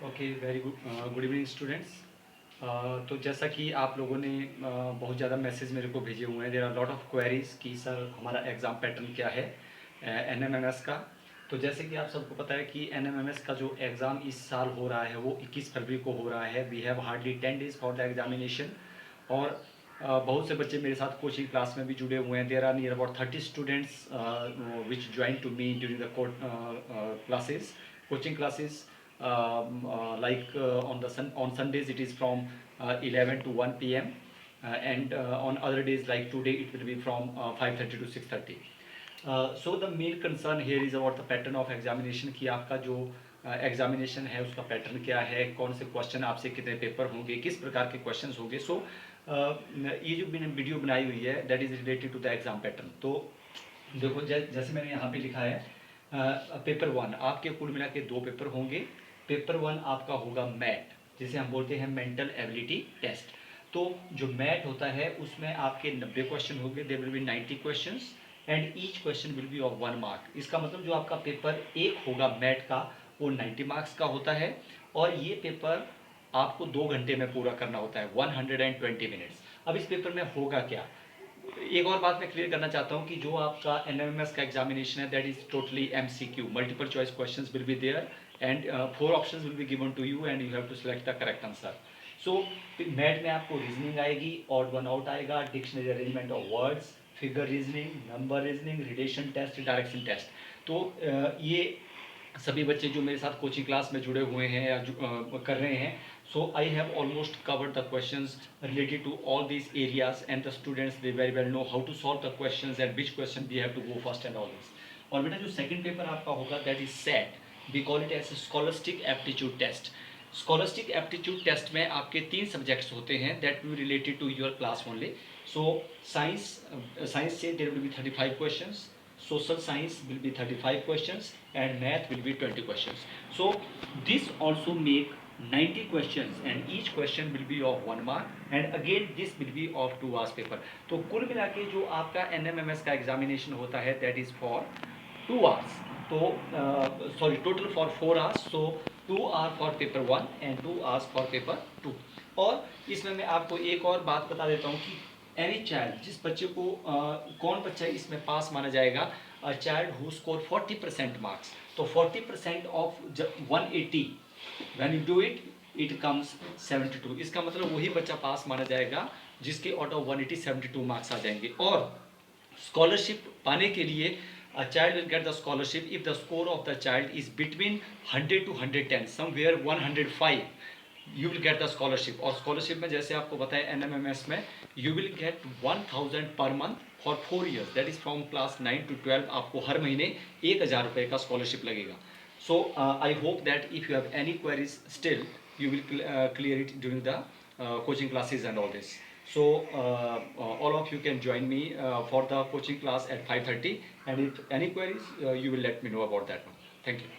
Okay, very good evening students. तो जैसा कि आप लोगों ने बहुत ज़्यादा मैसेज मेरे को भेजे हुए हैं, there are lot of queries कि सर हमारा एग्ज़ाम पैटर्न क्या है एनएमएमएस का। तो जैसे कि आप सबको पता है कि एनएमएमएस का जो एग्ज़ाम इस साल हो रहा है वो 21 फरवरी को हो रहा है। We have hardly 10 days for the examination. और बहुत से बच्चे मेरे साथ कोचिंग क्लास में भी जुड़े हुए हैं। There are near about 30 students which join to me during the classes, coaching classes. On Sundays it is from 11 to 1 p.m. And on other days like today it will be from 5:30 to 6:30. So the main concern here is about the pattern of examination कि आपका जो examination है उसका pattern क्या है, कौन से question आपसे कितने पेपर होंगे, किस प्रकार के क्वेश्चन होंगे। सो ये जो मैंने वीडियो बनाई हुई है that is related to the exam pattern. तो देखो जैसे मैंने यहाँ पे लिखा है पेपर वन, आपके कुल मिला के दो पेपर होंगे। पेपर वन आपका होगा मैट, जिसे हम बोलते हैं मेंटल एबिलिटी टेस्ट। तो जो मैट होता है उसमें आपके 90 क्वेश्चन होंगे, there will be 90 questions and each question will be of 1 mark. इसका मतलब जो आपका पेपर एक होगा मैट का वो 90 मार्क्स का होता है। और ये पेपर आपको 2 घंटे में पूरा करना होता है, 120 मिनट्स। अब इस पेपर में होगा क्या, एक और बात मैं क्लियर करना चाहता हूँ कि जो आपका एनएमएमएस का एग्जामिनेशन है that is totally MCQ, multiple choice questions will be there and 4 options will be given to you and you have to select the correct answer. So math में आपको रीजनिंग आएगी, ऑड वन आउट आएगा, dictionary arrangement of words, figure reasoning, number reasoning, relation test, direction test. तो ये सभी बच्चे जो मेरे साथ कोचिंग क्लास में जुड़े हुए हैं या कर रहे हैं, so I have almost covered the questions related to all these areas and the students they very well know how to solve the questions and which question we have to go first and all this. और बेटा जो second paper आपका होगा that is SAT, we call it as scholastic aptitude test. Scholastic aptitude test में आपके 3 subjects होते हैं that will related to your class only. So science, science से there will be 35 questions, social science will be 35 questions and math will be 20 questions. So this also make 90 questions and each question will be of 1 mark and again this will be of 2 hours paper. तो कुल मिला के जो आपका NMMS का examination होता है that is for 2 hours. तो sorry total for 4 hours. So 2 hours for paper 1 and 2 hours for paper 2. और इसमें मैं आपको एक और बात बता देता हूँ कि एनी चाइल्ड, जिस बच्चे को कौन बच्चा इसमें पास माना जाएगा, a child who score 40% marks. तो 40% of 180 when you do it it comes 72। इसका मतलब वही बच्चा पास माना जाएगा जिसके आउट ऑफ 180 72 मार्क्स आ जाएंगे। और स्कॉलरशिप पाने के लिए a child will get the scholarship if the score of the child is between 100 to 110, somewhere 105 you will get the scholarship। और स्कॉलरशिप में जैसे आपको बताया एनएमएमएस में you will get 1000 per month for 4 years, that is from class 9 to 12 आपको हर महीने 1000 रुपये का स्कॉलरशिप लगेगा। So I hope that if you have any queries still you will clear it during the coaching classes and all this. So all of you can join me for the coaching class at 5:30 and if any queries you will let me know about that one. Thank you.